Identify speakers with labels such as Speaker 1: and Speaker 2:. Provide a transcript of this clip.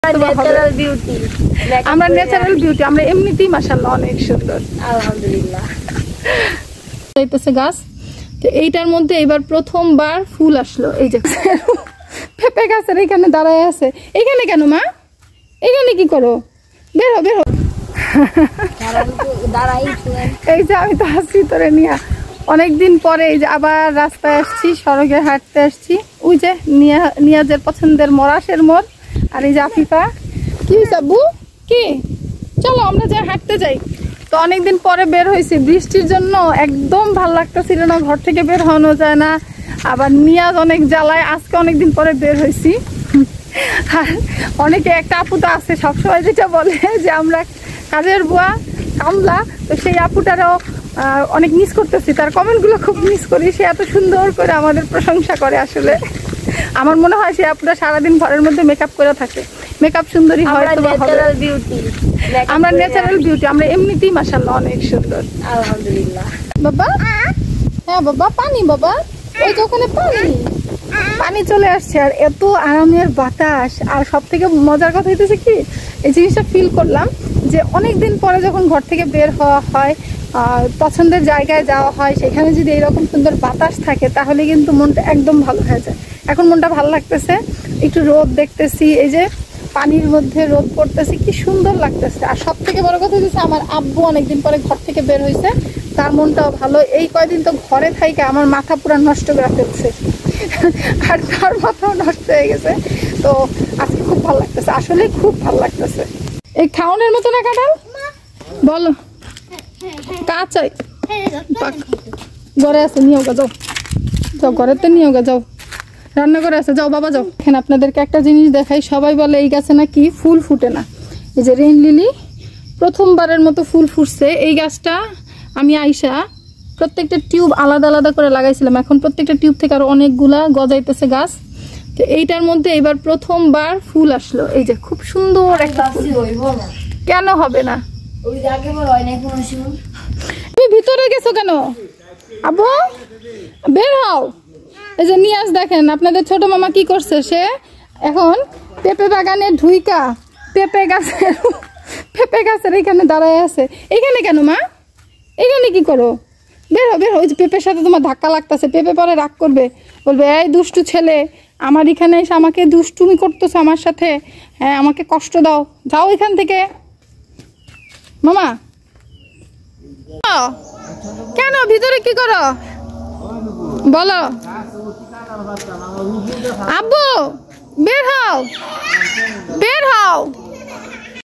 Speaker 1: Natural beauty, আমরা natural beauty, আমরা এমনিতেই মাশাআল্লাহ অনেক সুন্দর
Speaker 2: আলহামদুলিল্লাহ।
Speaker 1: যাইতেছে গাছ। তো এইটার মধ্যে এবার প্রথমবার ফুল আসলো। এই যে পেঁপে গাছের এখানে দাঁড়ায় আছে। এখানে কেন মা? এখানে কি করো? বেরো বেরো। এই যে আমি তো আসছি তোরে নিয়ে অনেকদিন পরে, এই যে আবার রাস্তায় আসছি, সড়কে হাঁটতে আসছি। ওই যে নিয়াজের পছন্দের মরাশের মোড়। আর এই যে আফিফা। কি সাবু কি, চলো আমরা যাই হাঁটতে যাই। তো অনেকদিন পরে বের হয়েছি, বৃষ্টির জন্য একদম ভালো লাগতেছিল না, ঘর থেকে বের হওয়া যায় না। আবার নিয়াজ অনেক জ্বালায়, আজকে অনেকদিন পরে বের হয়েছি। আর অনেকে একটা আপু তো আছে সবসময় যেটা বলে যে আমরা কাজের বুয়া কামলা, তো সেই আপুটারও অনেক মিস করতেছি, তার কমেন্টগুলো খুব মিস করি। সে এত সুন্দর করে আমাদের প্রশংসা করে। আসলে আমার মনে হয় সে আপুটা সারাদিন ঘরের মধ্যে মেকআপ করে থাকে। মেকআপ সুন্দরী হয় তো
Speaker 2: ন্যাচারাল বিউটি,
Speaker 1: আমরা ন্যাচারাল বিউটি, আমরা এমনিতেই মাশাআল্লাহ অনেক সুন্দর
Speaker 2: আলহামদুলিল্লাহ।
Speaker 1: বাবা হ্যাঁ বাবা পানি, বাবা ওই যে ওখানে পানি পানি চলে আসছে। আর এত আরামের বাতাস। আর সব থেকে মজার কথা হইতেছে কি, এই জিনিসটা ফিল করলাম যে অনেকদিন পরে যখন ঘর থেকে বের হওয়া হয়, পছন্দের জায়গায় যাওয়া হয়, সেখানে যদি এইরকম সুন্দর বাতাস থাকে তাহলে কিন্তু মনটা একদম ভালো হয়ে যায়। এখন মনটা ভালো লাগতেছে, একটু রোদ দেখতেছি, এই যে পানির মধ্যে রোদ পড়তেছে, কি সুন্দর লাগতেছে। আর সব থেকে বড় কথা হচ্ছে আমার আব্বু অনেকদিন পরে ঘর থেকে বের হয়েছে, তার মনটাও ভালো। এই কয়দিন তো ঘরে থাইকা আমার মাথা পুরো নষ্ট করে ফেলছে, আর তার মাথাও নষ্ট হয়ে গেছে। তো আজকে খুব ভালো লাগতেছে, আসলে খুব ভালো লাগতেছে। এই খাওয়ানোর মতো না কাঁঠাল, বলো কাঁচাই ঘরে আছে, নিয়ে গা যাও, যাও ঘরেতে নিয়ে গা যাও, রান্না করে আছে, যাও বাবা যাও। এখানে আপনাদেরকে একটা জিনিস দেখাই, সবাই বলে এই গাছে নাকি ফুল ফুটে না। এই যে রেইন লিলি প্রথমবারের মতো ফুল ফুটছে। এই গাছটা আমি আইসা প্রত্যেকটা টিউব আলাদা আলাদা করে লাগাইছিলাম, এখন প্রত্যেকটা টিউব থেকে আরো অনেকগুলা গজাইতেছে গাছ। তো এইটার মধ্যে এবার প্রথমবার ফুল আসলো। এই যে খুব সুন্দর একটা ফুল। কেন হবে না? তুমি ভিতরে গেছো কেন আব্বু? বের হও। এই যে নিয়াজ দেখেন আপনাদের ছোট মামা কি করছে, সে এখন পেঁপে বাগানে ঢুইকা পেঁপে গাছের এখানে দাঁড়ায় আছে। এখানে কেন মা? এখানে কি করো? বেরো বেরো। ওই যে পেঁপের সাথে তোমার ধাক্কা লাগতেছে, পেঁপে পরে রাগ করবে, বলবে এই দুষ্টু ছেলে আমার এখানে এসে আমাকে দুষ্টুমি করতেছে আমার সাথে, হ্যাঁ আমাকে কষ্ট দাও, যাও এখান থেকে। মামা কেন ভিতরে কি করো বলো? আব্বু বের হও, বের হও।